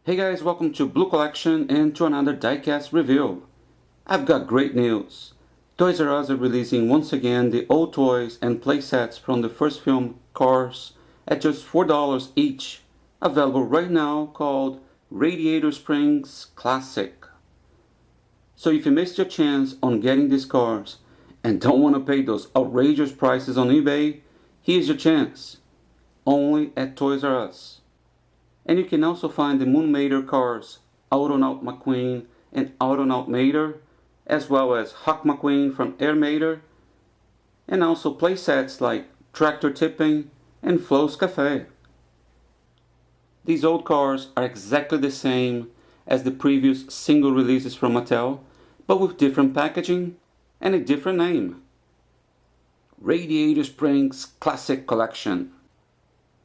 Hey guys, welcome to Blucollection and to another Diecast review. I've got great news. Toys R Us are releasing once again the old toys and playsets from the first film Cars at just $4 each, available right now, called Radiator Springs Classic. So if you missed your chance on getting these cars and don't want to pay those outrageous prices on eBay, here's your chance. Only at Toys R Us. And you can also find the Moonmater cars, Autonaut McQueen and Autonaut Mater, as well as Huck McQueen from Air Mater, and also playsets like Tractor Tipping and Flo's Cafe. These old cars are exactly the same as the previous single releases from Mattel, but with different packaging and a different name. Radiator Springs Classic Collection.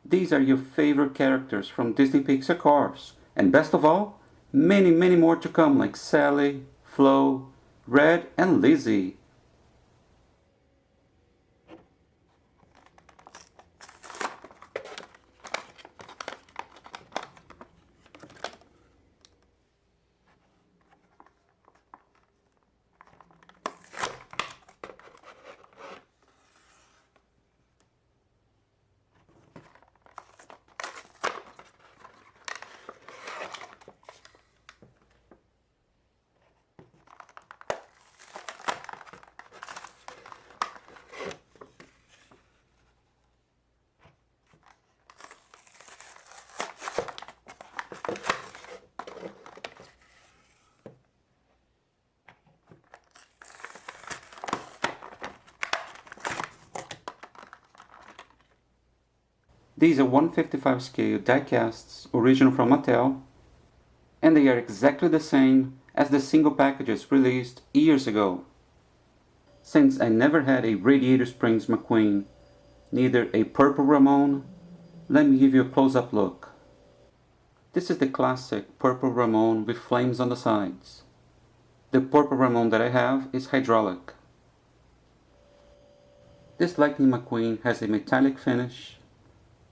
These are your favorite characters from Disney Pixar cars, and best of all, many more to come, like Sally, Flo, Red, and Lizzie. These are 1/55 scale diecasts, original from Mattel, and they are exactly the same as the single packages released years ago. Since I never had a Radiator Springs McQueen, neither a Purple Ramon, let me give you a close-up look. This is the classic Purple Ramon with flames on the sides. The Purple Ramon that I have is hydraulic. This Lightning McQueen has a metallic finish,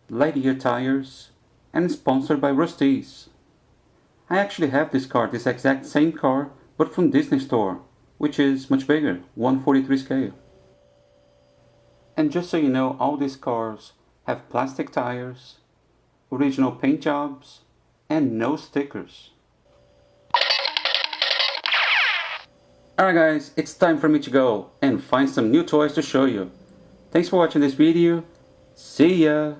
Lightyear tires, and is sponsored by Rust-eze. I actually have this car, this exact same car, but from Disney Store, which is much bigger, 1/43 scale. And just so you know, all these cars have plastic tires, original paint jobs, and no stickers. Alright guys, it's time for me to go and find some new toys to show you. Thanks for watching this video. See ya!